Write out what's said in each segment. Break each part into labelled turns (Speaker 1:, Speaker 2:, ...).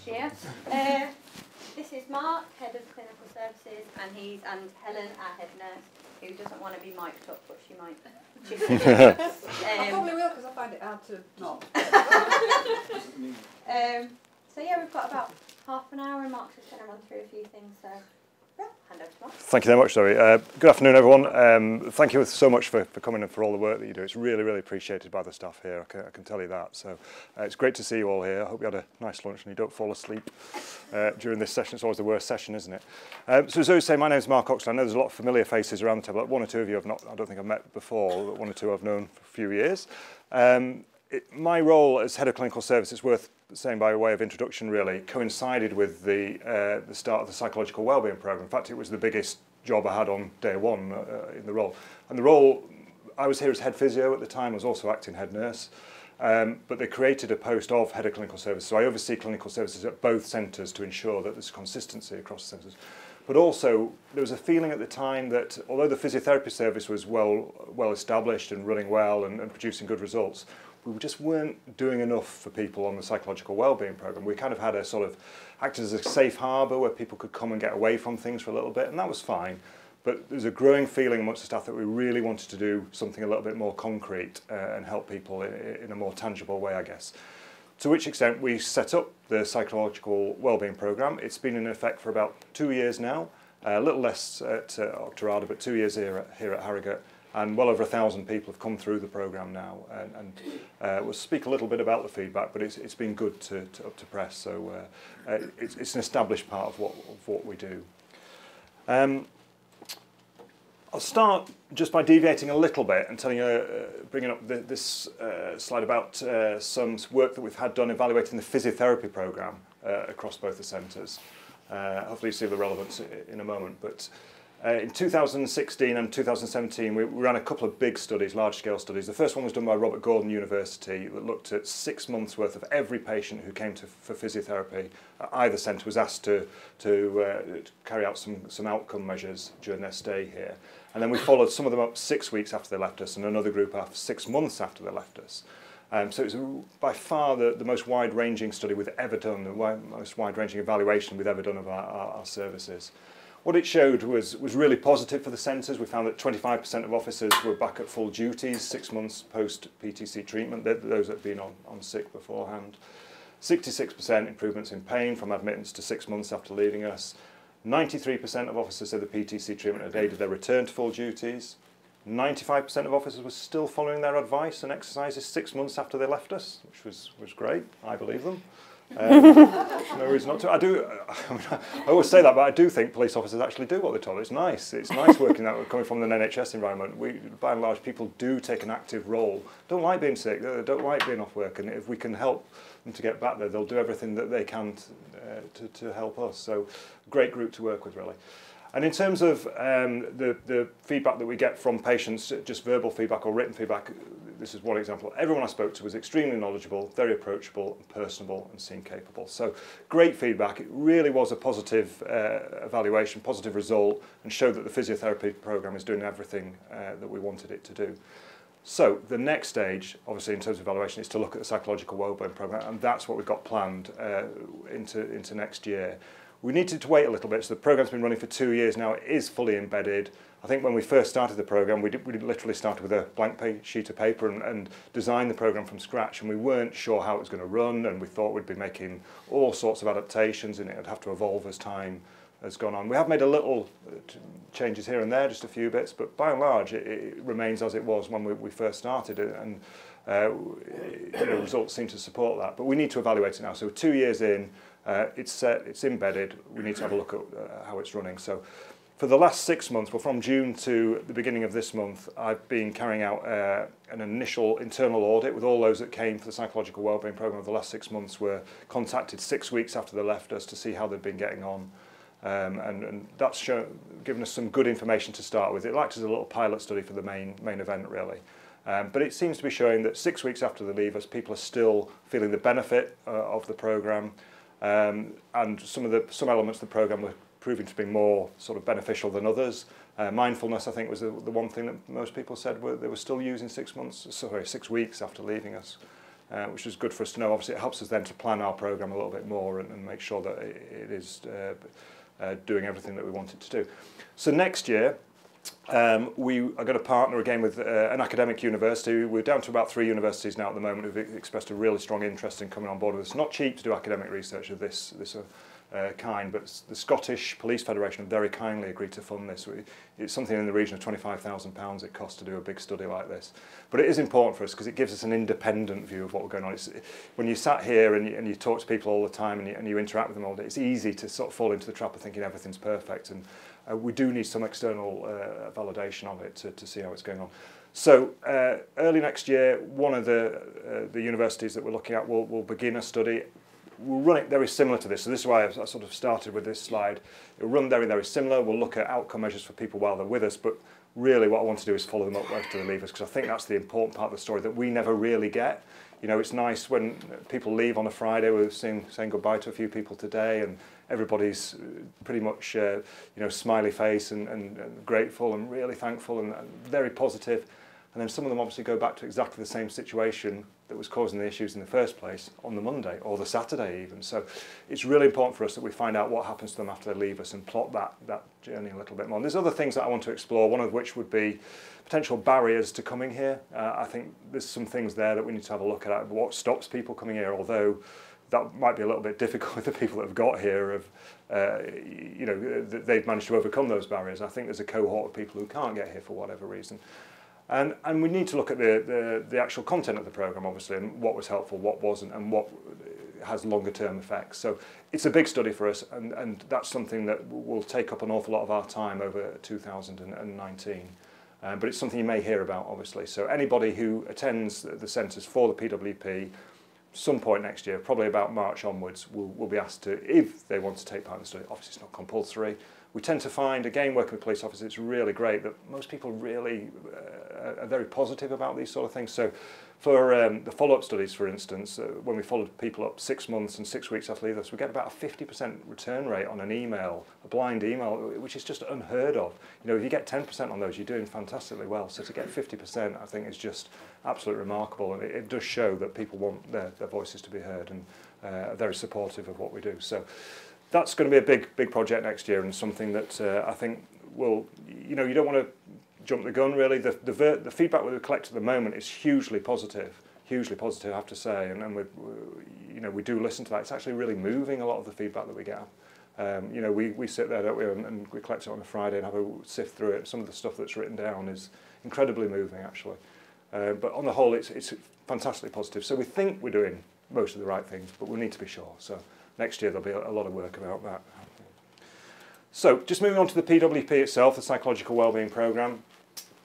Speaker 1: next year. This is Mark, Head of Clinical Services, and Helen, our Head Nurse, who doesn't want to be mic'd up, but she might.
Speaker 2: I probably will, because I find it hard to not.
Speaker 1: So yeah, we've got about half an hour, and Mark's just going to run through a few things. So yeah, hand over to Mark.
Speaker 3: Thank you very much, Zoe. Good afternoon, everyone. Thank you so much for coming and for all the work that you do. It's really, really appreciated by the staff here. I can tell you that. So it's great to see you all here. I hope you had a nice lunch and you don't fall asleep during this session. It's always the worst session, isn't it? So as Zoe was saying, my name is Mark Oxley. I know there's a lot of familiar faces around the table. One or two of you I don't think I've met before, but one or two I've known for a few years. My role as Head of Clinical Services, worth saying by way of introduction really, coincided with the start of the Psychological Wellbeing Programme. In fact, it was the biggest job I had on day one in the role. And the role, I was here as Head Physio at the time, I was also acting Head Nurse, but they created a post of Head of Clinical Services. So I oversee clinical services at both centres to ensure that there's consistency across the centres. But also, there was a feeling at the time that although the physiotherapy service was well established and running well and producing good results, we just weren't doing enough for people on the Psychological Wellbeing Programme. We kind of had a sort of acted as a safe harbour where people could come and get away from things for a little bit, and that was fine. But there's a growing feeling amongst the staff that we really wanted to do something a little bit more concrete and help people in a more tangible way, I guess. To which extent we set up the Psychological Wellbeing Programme. It's been in effect for about 2 years now, a little less at Octorada, but 2 years here at Harrogate. And well over 1,000 people have come through the programme now, and we'll speak a little bit about the feedback, but it's been good to up to press, so it's an established part of what we do. I'll start just by deviating a little bit and telling you, bringing up this slide about some work that we've had done evaluating the physiotherapy programme across both the centres. Hopefully you see the relevance in a moment, but in 2016 and 2017 we ran a couple of big studies, large-scale studies. The first one was done by Robert Gordon University that looked at 6 months' worth of every patient who came for physiotherapy at either centre was asked to carry out some outcome measures during their stay here. And then we followed some of them up 6 weeks after they left us and another group after 6 months after they left us. So it was by far the most wide-ranging study we've ever done, the most wide-ranging evaluation we've ever done of our services. What it showed was really positive for the centres. We found that 25% of officers were back at full duties 6 months post-PTC treatment, those that had been on sick beforehand. 66% improvements in pain from admittance to 6 months after leaving us. 93% of officers said the PTC treatment had aided their return to full duties. 95% of officers were still following their advice and exercises 6 months after they left us, which was great. I believe them. No reason not to. I always say that, but I do think police officers actually do what they're told. It's nice. It's nice working that coming from an NHS environment. By and large, people do take an active role. Don't like being sick. They don't like being off work. And if we can help them to get back there, they'll do everything that they can to help us. So, great group to work with, really. And in terms of the feedback that we get from patients, just verbal feedback or written feedback, this is one example. Everyone I spoke to was extremely knowledgeable, very approachable, and personable, and seemed capable. So great feedback. It really was a positive evaluation, positive result, and showed that the physiotherapy programme is doing everything that we wanted it to do. So the next stage, obviously in terms of evaluation, is to look at the Psychological Wellbeing Programme, and that's what we've got planned into next year. We needed to wait a little bit, so the programme's been running for 2 years now. It is fully embedded. I think when we first started the programme, we literally started with a blank sheet of paper and designed the programme from scratch, and we weren't sure how it was going to run, and we thought we'd be making all sorts of adaptations, and it would have to evolve as time has gone on. We have made a little changes here and there, just a few bits, but by and large, it remains as it was when we first started it, and results seem to support that. But we need to evaluate it now. So 2 years in, it's set, it's embedded. We need to have a look at how it's running. So for the last 6 months, well, from June to the beginning of this month, I've been carrying out an initial internal audit with all those that came for the Psychological Wellbeing Programme over the last 6 months were contacted 6 weeks after they left us to see how they'd been getting on. And that's given us some good information to start with. It acts as a little pilot study for the main event, really. But it seems to be showing that 6 weeks after they leave us, people are still feeling the benefit of the programme. And some elements of the programme were proving to be more sort of beneficial than others. Mindfulness, I think, was the one thing that most people said they were still using 6 weeks after leaving us. which is good for us to know. Obviously, it helps us then to plan our programme a little bit more and make sure that it is doing everything that we want it to do. So next year, we are going to partner again with an academic university. We're down to about 3 universities now at the moment who've expressed a really strong interest in coming on board with us. It's not cheap to do academic research of this kind, but the Scottish Police Federation have very kindly agreed to fund this. It's something in the region of £25,000 it costs to do a big study like this. But it is important for us because it gives us an independent view of what we're going on. When you sat here and you talk to people all the time and you interact with them all day, it's easy to sort of fall into the trap of thinking everything's perfect. And we do need some external validation of it to see how it's going on. So early next year, one of the universities that we're looking at will begin a study. We'll run it very similar to this. So this is why I sort of started with this slide. It'll run very, very similar. We'll look at outcome measures for people while they're with us, but really what I want to do is follow them up after they leave us, because I think that's the important part of the story that we never really get. You know, it's nice when people leave on a Friday. We're saying goodbye to a few people today, and everybody's pretty much, you know, smiley face and grateful and really thankful and very positive. And then some of them obviously go back to exactly the same situation that was causing the issues in the first place on the Monday or the Saturday even. So it's really important for us that we find out what happens to them after they leave us and plot that journey a little bit more. And there's other things that I want to explore, one of which would be potential barriers to coming here. I think there's some things there that we need to have a look at. What stops people coming here, although that might be a little bit difficult with the people that have got here, you know, they've managed to overcome those barriers. I think there's a cohort of people who can't get here for whatever reason. And we need to look at the actual content of the programme, obviously, and what was helpful, what wasn't, and what has longer term effects. So it's a big study for us, and that's something that will take up an awful lot of our time over 2019. But it's something you may hear about, obviously. So anybody who attends the centres for the PWP, some point next year, probably about March onwards, will be asked to, if they want to take part in the study. Obviously it's not compulsory. We tend to find, again, working with police officers, it's really great that most people really are very positive about these sort of things. So for the follow-up studies, for instance, when we followed people up 6 months and 6 weeks after leaving us, we get about a 50% return rate on an email, a blind email, which is just unheard of. You know, if you get 10% on those, you're doing fantastically well. So to get 50%, I think, is just absolutely remarkable. And it does show that people want their voices to be heard and are very supportive of what we do. So that's going to be a big project next year, and something that I think will, you know, you don't want to jump the gun really. The feedback that we collect at the moment is hugely positive, I have to say, and you know, we do listen to that. It's actually really moving, a lot of the feedback that we get. You know, we sit there, don't we, and we collect it on a Friday and have a sift through it. Some of the stuff that's written down is incredibly moving, actually. But on the whole, it's fantastically positive. So we think we're doing most of the right things, but we need to be sure. So next year there'll be a lot of work about that. So just moving on to the PWP itself, the Psychological Wellbeing Programme.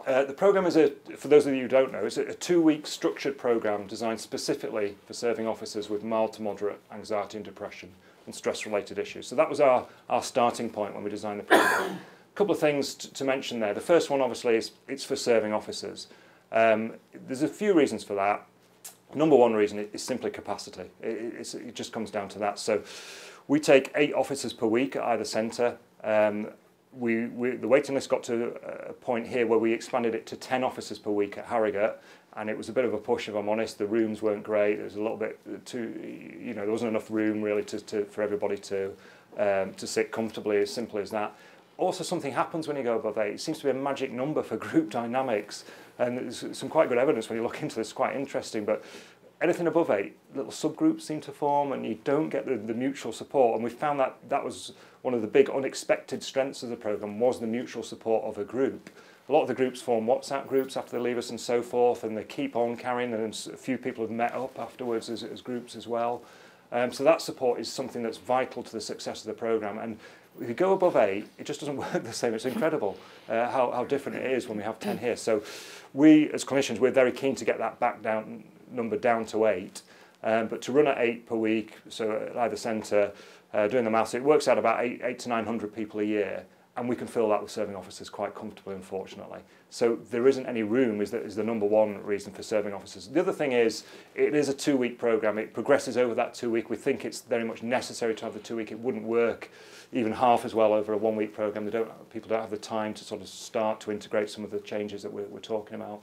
Speaker 3: The programme is, for those of you who don't know, it's a 2-week structured programme designed specifically for serving officers with mild to moderate anxiety and depression and stress-related issues. So that was our starting point when we designed the programme. A couple of things to mention there. The first one, obviously, is it's for serving officers. There's a few reasons for that. Number one reason is simply capacity. It just comes down to that. So we take 8 officers per week at either centre. The waiting list got to a point here where we expanded it to 10 officers per week at Harrogate, and it was a bit of a push, if I'm honest. The rooms weren't great. There was a little bit too, you know, there wasn't enough room really for everybody to sit comfortably, as simple as that. Also, something happens when you go above 8. It seems to be a magic number for group dynamics, and there's some quite good evidence when you look into this. It's quite interesting, but anything above 8, little subgroups seem to form, and you don't get the mutual support. And we found that was one of the big unexpected strengths of the programme, was the mutual support of a group. A lot of the groups form WhatsApp groups after they leave us and so forth, and they keep on carrying, and a few people have met up afterwards as groups as well. So that support is something that's vital to the success of the programme. And if you go above 8, it just doesn't work the same. It's incredible how different it is when we have 10 here. So we, as clinicians, we're very keen to get that number down to 8. But to run at 8 per week, so at either centre, doing the maths, it works out about 8 to 900 people a year. And we can fill that with serving officers quite comfortably, unfortunately. So there isn't any room is the number one reason for serving officers. The other thing is, it is a 2-week programme. It progresses over that 2-week. We think it's very much necessary to have the 2-week. It wouldn't work even half as well over a 1-week programme. People don't have the time to sort of start to integrate some of the changes that we're talking about.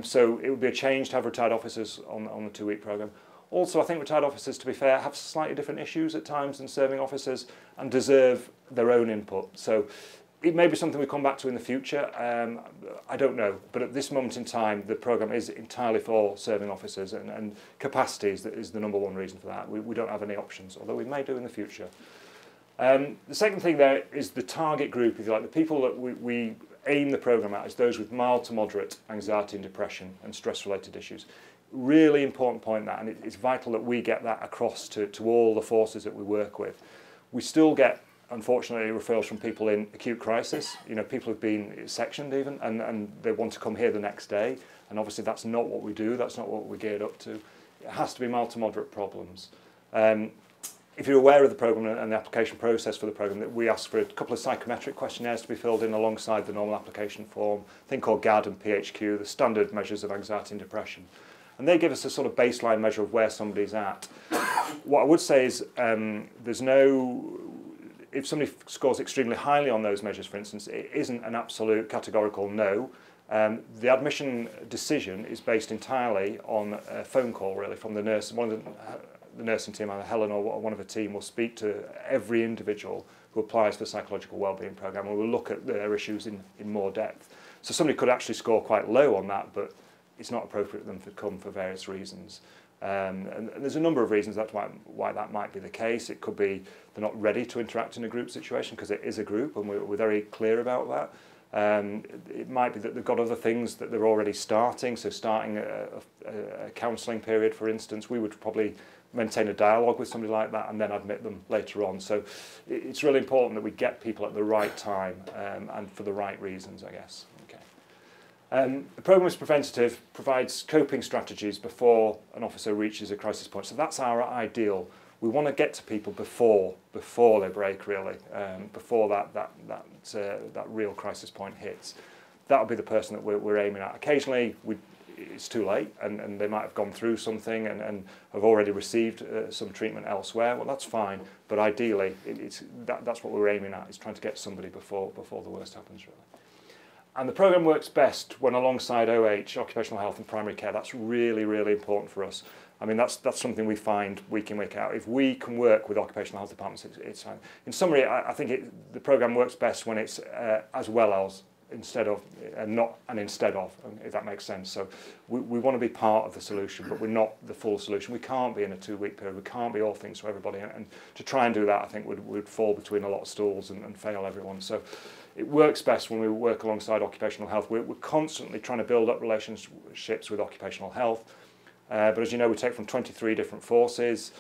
Speaker 3: So it would be a change to have retired officers on the 2-week programme. Also, I think retired officers, to be fair, have slightly different issues at times than serving officers and deserve their own input. So it may be something we come back to in the future. I don't know. But at this moment in time, the programme is entirely for serving officers, and capacity is the number one reason for that. We don't have any options, although we may do in the future. The second thing there is the target group, if you like. The people that we aim the programme at is those with mild to moderate anxiety and depression and stress-related issues. Really important point that, and it's vital that we get that across to all the forces that we work with. We still get, unfortunately, referrals from people in acute crisis, people who've been sectioned even, and they want to come here the next day, and obviously that's not what we do, that's not what we're geared up to. It has to be mild to moderate problems. If you're aware of the programme and the application process for the programme, that we ask for a couple of psychometric questionnaires to be filled in alongside the normal application form, a thing called GAD and PHQ, the standard measures of anxiety and depression. And they give us a sort of baseline measure of where somebody's at. What I would say is if somebody scores extremely highly on those measures, for instance, it isn't an absolute categorical no. The admission decision is based entirely on a phone call, really, from the nurse. One of the nursing team, either Helen or one of the team, will speak to every individual who applies for the psychological wellbeing programme, and we'll look at their issues in more depth. So somebody could actually score quite low on that, but it's not appropriate for them to come for various reasons. And there's a number of reasons that's why that might be the case. It could be they're not ready to interact in a group situation because it is a group, and we're very clear about that. It might be that they've got other things that they're already starting, so starting a counselling period, for instance. We would probably maintain a dialogue with somebody like that and then admit them later on. So it's really important that we get people at the right time and for the right reasons, I guess. The programme is preventative, provides coping strategies before an officer reaches a crisis point. So that's our ideal. We want to get to people before they break, really, before that real crisis point hits. That'll be the person that we're aiming at. Occasionally, it's too late, and they might have gone through something and have already received some treatment elsewhere. Well, that's fine, but ideally, that's what we're aiming at, is trying to get somebody before the worst happens, really. And the programme works best when alongside OH, occupational health and primary care. That's really, really important for us. I mean, that's something we find week in, week out. If we can work with occupational health departments, it's fine. In summary, I think the programme works best when it's as well as, instead of, and not an instead of, if that makes sense. So we want to be part of the solution, but we're not the full solution. We can't be in a 2-week period. We can't be all things to everybody. And to try and do that, I think, would fall between a lot of stools and fail everyone. So it works best when we work alongside occupational health. We're constantly trying to build up relationships with occupational health. But as you know, we take from 23 different forces,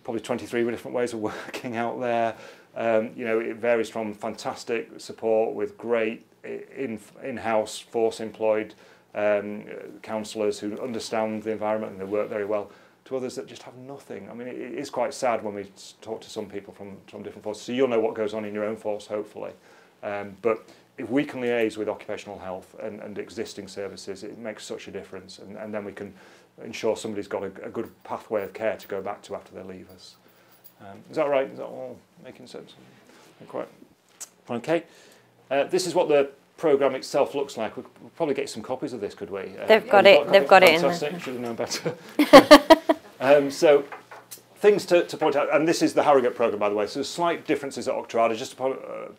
Speaker 3: probably 23 different ways of working out there. It varies from fantastic support with great in-house force-employed counsellors who understand the environment and they work very well, to others that just have nothing. I mean, it is quite sad when we talk to some people from different forces. So you'll know what goes on in your own force, hopefully. But if we can liaise with occupational health and existing services, it makes such a difference, and then we can ensure somebody's got a good pathway of care to go back to after they leave us. Is that right? Is that all making sense? Quite. Okay. This is what the programme itself looks like. We'll probably get some copies of this, could we?
Speaker 4: They've got it. They've got it in there.
Speaker 3: Fantastic. Should have known better. So, things to point out, and this is the Harrogate programme, by the way, so there's slight differences at Octorada,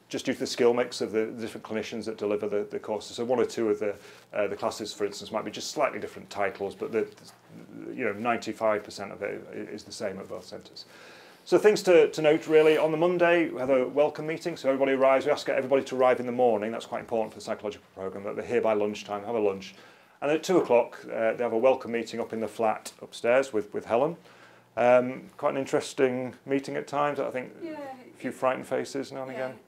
Speaker 3: just due to the skill mix of the different clinicians that deliver the courses. So one or two of the classes, for instance, might be just slightly different titles, but 95% of it is the same at both centres. So things to note, really. On the Monday, we have a welcome meeting, so everybody arrives. We ask everybody to arrive in the morning. That's quite important for the psychological programme, that they're here by lunchtime, have a lunch. And at 2 o'clock, they have a welcome meeting up in the flat upstairs with Helen. Quite an interesting meeting at times. I think a few frightened faces now and again.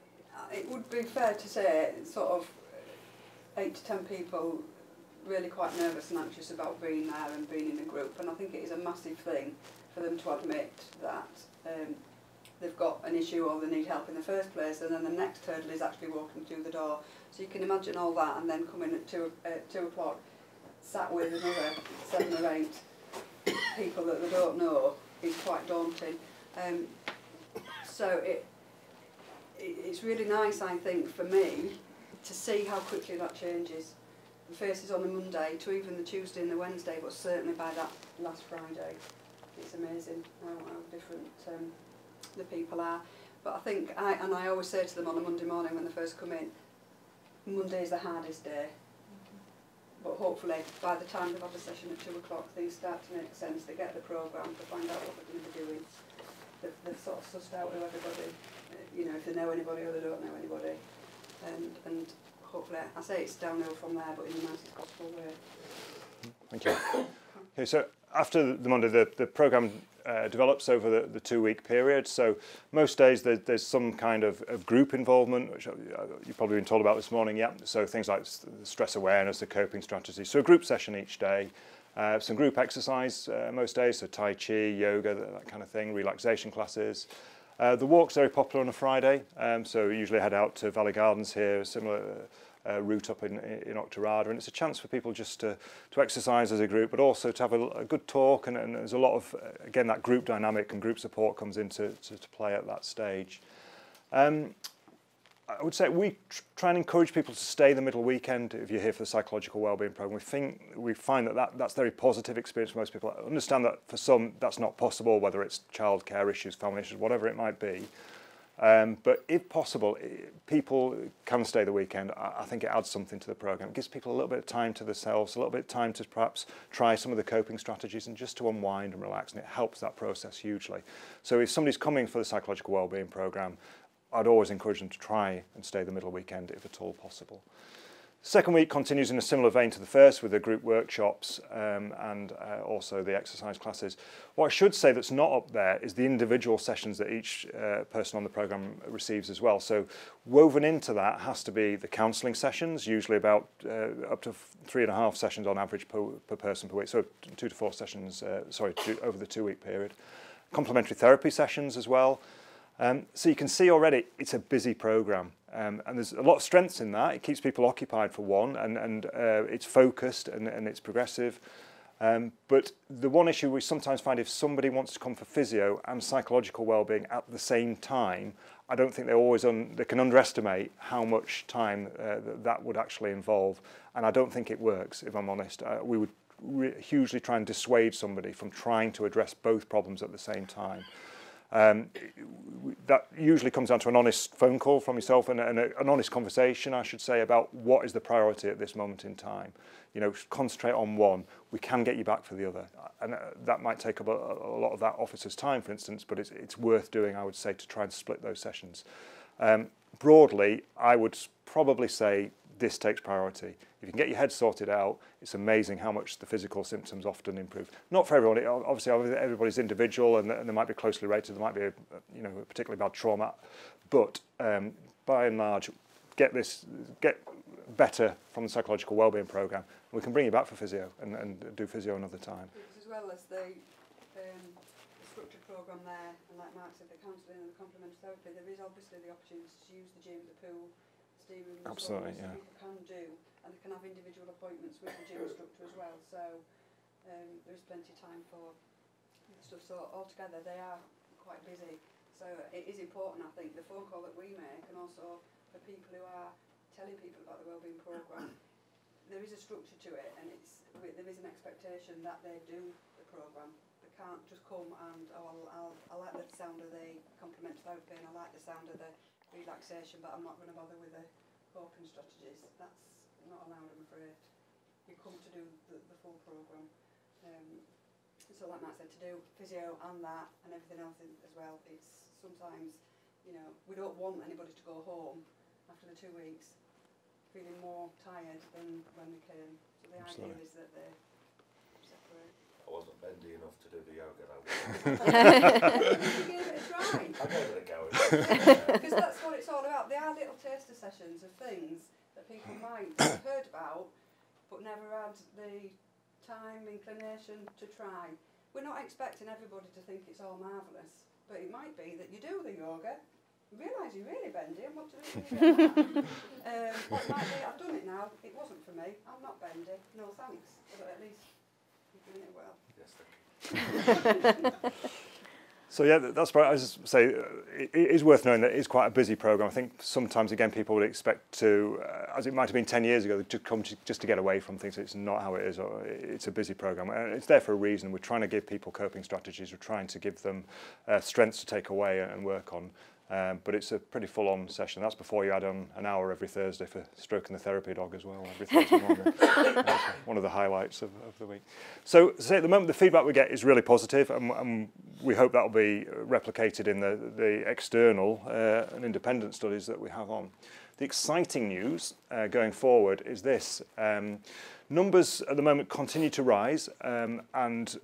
Speaker 2: It would be fair to say sort of 8 to 10 people really quite nervous and anxious about being there and being in a group, and I think it is a massive thing for them to admit that they've got an issue or they need help in the first place, and then the next hurdle is actually walking through the door. So you can imagine all that, and then coming at 2 o'clock, sat with another 7 or 8 people that they don't know, is quite daunting. So it's really nice, I think, for me to see how quickly that changes. faces on a Monday to even the Tuesday and the Wednesday, but certainly by that last Friday. It's amazing how different the people are. But I think, I always say to them on a Monday morning when they first come in, Monday is the hardest day. But hopefully, by the time they've had a session at 2 o'clock, things start to make sense. They get the programme, they find out what they're going to be doing. They've sort of sussed out who everybody, if they know anybody or they don't know anybody. And hopefully, I say it's downhill from there, but in the nicest possible way.
Speaker 3: Thank you. Okay, so after the Monday, the programme develops over the 2-week period. So most days there's some kind of group involvement, which you've probably been told about this morning, yeah. So things like stress awareness, the coping strategies. So a group session each day, some group exercise most days, so Tai Chi, yoga, that kind of thing, relaxation classes. The walk's very popular on a Friday, so we usually head out to Valley Gardens here, similar route up in Octorada, and it's a chance for people just to exercise as a group, but also to have a good talk, and there's a lot of, again, that group dynamic and group support comes into to play at that stage. I would say we try and encourage people to stay the middle weekend if you're here for the psychological wellbeing program. We find that's a very positive experience for most people. I understand that for some that's not possible, whether it's childcare issues, family issues, whatever it might be. But if possible, people can stay the weekend. I think it adds something to the programme. It gives people a little bit of time to themselves, a little bit of time to perhaps try some of the coping strategies and just to unwind and relax, and it helps that process hugely. So if somebody's coming for the psychological wellbeing programme, I'd always encourage them to try and stay the middle weekend if at all possible. Second week continues in a similar vein to the first with the group workshops and also the exercise classes. What I should say that's not up there is the individual sessions that each person on the programme receives as well. So woven into that has to be the counselling sessions, usually about up to 3.5 sessions on average per person per week, so 2 to 4 sessions, over the 2-week period. Complementary therapy sessions as well. So you can see already it's a busy programme. And there's a lot of strengths in that. It keeps people occupied for one, and it's focused and it's progressive. But the one issue we sometimes find, if somebody wants to come for physio and psychological wellbeing at the same time, I don't think they can underestimate how much time that would actually involve. And I don't think it works, if I'm honest. We would hugely try and dissuade somebody from trying to address both problems at the same time. That usually comes down to an honest phone call from yourself and an honest conversation, I should say, about what is the priority at this moment in time. Concentrate on one. We can get you back for the other, and that might take up a lot of that officer's time, for instance, but it's worth doing, I would say, to try and split those sessions. Broadly, I would probably say this takes priority. If you can get your head sorted out, it's amazing how much the physical symptoms often improve. Not for everyone. Obviously, everybody's individual, and they might be closely related. There might be a particularly bad trauma, but by and large, get better from the psychological wellbeing programme. We can bring you back for physio and do physio another time.
Speaker 2: As well as the structured programme there, and like Mark said, the counselling and the complementary therapy, there is obviously the opportunity to use the gym, the pool, steam room,
Speaker 3: absolutely, yeah.
Speaker 2: People can do, and they can have individual appointments with the gym instructor as well. So there is plenty of time for stuff. So altogether, they are quite busy. So it is important, I think, the phone call that we make, and also for people who are telling people about the wellbeing programme, there is a structure to it, and there is an expectation that they do the programme. They can't just come and, I like the sound of the complementary therapy, and I like the sound of the relaxation, but I'm not going to bother with the coping strategies. That's not allowed, I'm afraid. You come to do the full programme. So like Matt said, to do physio and that and everything else as well, it's sometimes, we don't want anybody to go home after the 2 weeks feeling more tired than when they came. So the idea is that they separate.
Speaker 5: I wasn't bendy enough to do the yoga, though.
Speaker 2: You gave it a try.
Speaker 5: I gave it a go.
Speaker 2: Because that's what it's all about. They are little taster sessions of things that people might have heard about but never had the time, inclination to try. We're not expecting everybody to think it's all marvellous, but it might be that you do the yoga, realise you're really bendy and what to do when you get that. Or it might be, I've done it now, it wasn't for me, I'm not bendy, no thanks, but at least you're doing it well.
Speaker 5: Yes, thank you.
Speaker 3: So yeah, that's right. As I say, it is worth knowing that it is quite a busy programme. I think sometimes, again, people would expect to, as it might have been 10 years ago, to come just to get away from things. It's not how it is. It's a busy programme. And it's there for a reason. We're trying to give people coping strategies. We're trying to give them strengths to take away and work on. But it's a pretty full-on session. That's before you add on an hour every Thursday for stroking the therapy dog as well, every Thursday morning. That's one of the highlights of the week. So, as I say, at the moment, the feedback we get is really positive, and we hope that will be replicated in the external and independent studies that we have on. The exciting news going forward is this. Numbers at the moment continue to rise, and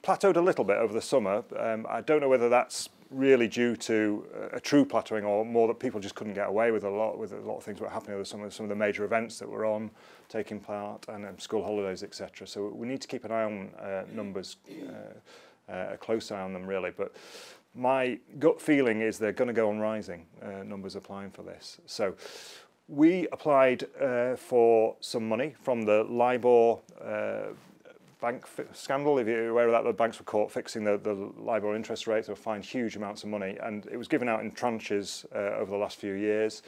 Speaker 3: plateaued a little bit over the summer. I don't know whether that's really due to a true plateauing or more that people just couldn't get away with a lot of things that were happening over some of the major events that were on, taking part, and school holidays, etc. So we need to keep an eye on numbers, a close eye on them really. But my gut feeling is they're going to go on rising, numbers applying for this. So we applied for some money from the LIBOR bank scandal. If you're aware of that, the banks were caught fixing the LIBOR interest rate. They were fined huge amounts of money, and it was given out in tranches over the last few years.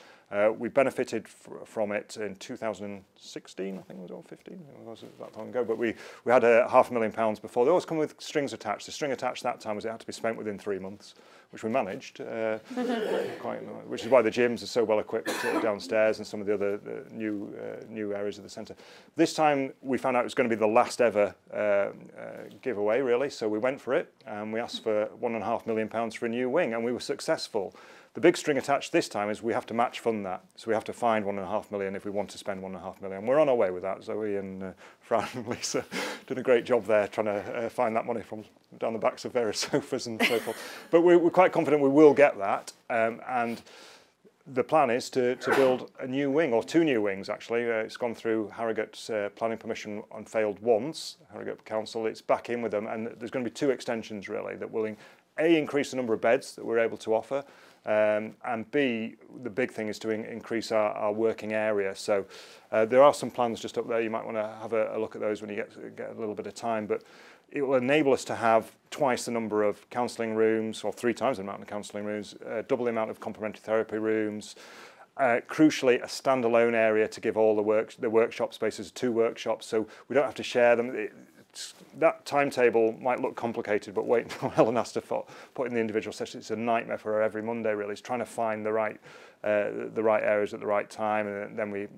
Speaker 3: We benefited from it in 2016, I think it was, or 15, it was that long ago, but we had £500,000 before. They always come with strings attached. The string attached that time was it had to be spent within 3 months, which we managed, which is why the gyms are so well equipped downstairs and some of the other new areas of the centre. This time we found out it was going to be the last ever giveaway, really, so we went for it, and we asked for £1.5 million for a new wing, and we were successful. The big string attached this time is we have to match fund that. So we have to find £1.5 million if we want to spend £1.5 million. We're on our way with that. Zoe and Fran and Lisa did a great job there trying to find that money from down the backs of various sofas and so forth. But we're quite confident we will get that. And the plan is to build a new wing, or 2 new wings actually. It's gone through Harrogate's planning permission and failed once, Harrogate Council. It's back in with them, and there's going to be 2 extensions really that will increase the number of beds that we're able to offer, and B, the big thing is to increase our working area. So there are some plans just up there. You might want to have a look at those when you get a little bit of time, but it will enable us to have twice the number of counselling rooms, or 3 times the amount of counselling rooms, double the amount of complementary therapy rooms, crucially a standalone area to give all the workshop spaces, 2 workshops, so we don't have to share them. That timetable might look complicated, but wait until Helen has to put in the individual sessions. It's a nightmare for her every Monday, really. It's trying to find the right areas at the right time, and then we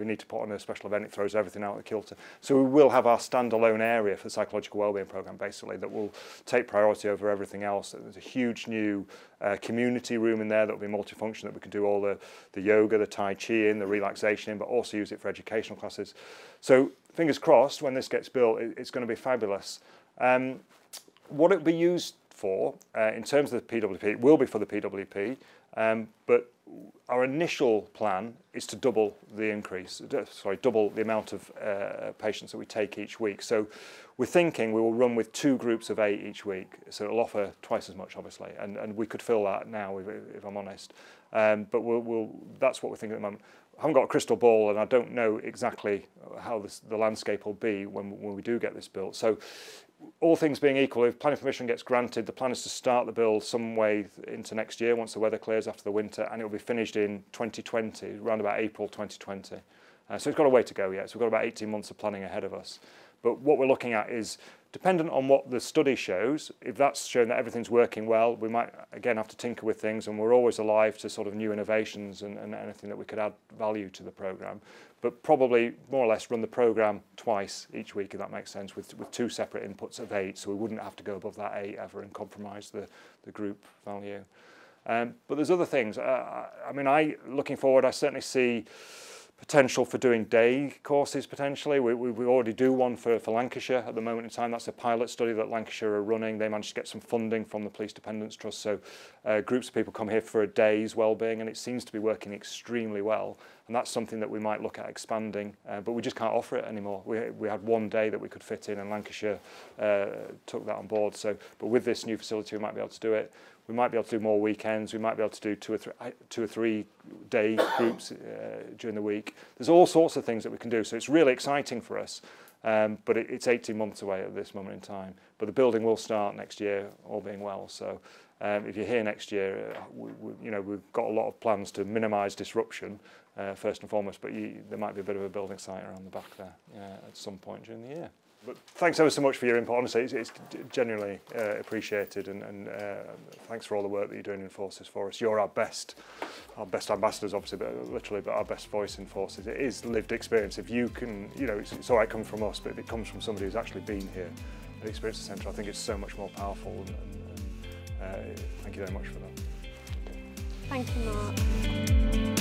Speaker 3: need to put on a special event. It throws everything out of the kilter. So we will have our standalone area for the psychological wellbeing programme, basically, that will take priority over everything else. There's a huge new community room in there that will be multifunction, that we can do all the yoga, the Tai Chi in, the relaxation in, but also use it for educational classes. So fingers crossed, when this gets built, it's going to be fabulous. What it will be used for, in terms of the PWP, it will be for the PWP, but our initial plan is to double the double the amount of patients that we take each week. So we're thinking we will run with 2 groups of 8 each week, so it'll offer twice as much, obviously, and we could fill that now, if I'm honest. But that's what we're thinking at the moment. I haven't got a crystal ball, and I don't know exactly how the landscape will be when we do get this built. So all things being equal, if planning permission gets granted, the plan is to start the build some way into next year once the weather clears after the winter, and it will be finished in 2020, around about April 2020. So it's got a way to go yet. So we've got about 18 months of planning ahead of us. But what we're looking at is, dependent on what the study shows, if that's showing that everything's working well, we might again have to tinker with things, and we're always alive to sort of new innovations and anything that we could add value to the programme. But probably more or less run the programme twice each week, if that makes sense, with 2 separate inputs of 8, so we wouldn't have to go above that 8 ever and compromise the group value. But there's other things. Looking forward, I certainly see potential for doing day courses potentially. We already do one for Lancashire at the moment in time. That's a pilot study that Lancashire are running. They managed to get some funding from the Police Dependents Trust, so groups of people come here for a day's wellbeing, and it seems to be working extremely well, and that's something that we might look at expanding, but we just can't offer it anymore. We had 1 day that we could fit in, and Lancashire took that on board. So, but with this new facility we might be able to do it. We might be able to do more weekends. We might be able to do 2 or 3 day groups during the week. There's all sorts of things that we can do. So it's really exciting for us. but it's 18 months away at this moment in time. But the building will start next year, all being well. So if you're here next year, we've got a lot of plans to minimise disruption, first and foremost, but there might be a bit of a building site around the back there at some point during the year. But thanks ever so much for your input. Honestly, it's genuinely appreciated, and thanks for all the work that you're doing in Forces for us. You're our best ambassadors, obviously, but our best voice in Forces. It is lived experience. If you can, it's all right coming from us, but if it comes from somebody who's actually been here at the Experience Centre, I think it's so much more powerful. And thank you very much for that.
Speaker 4: Thank you, Mark.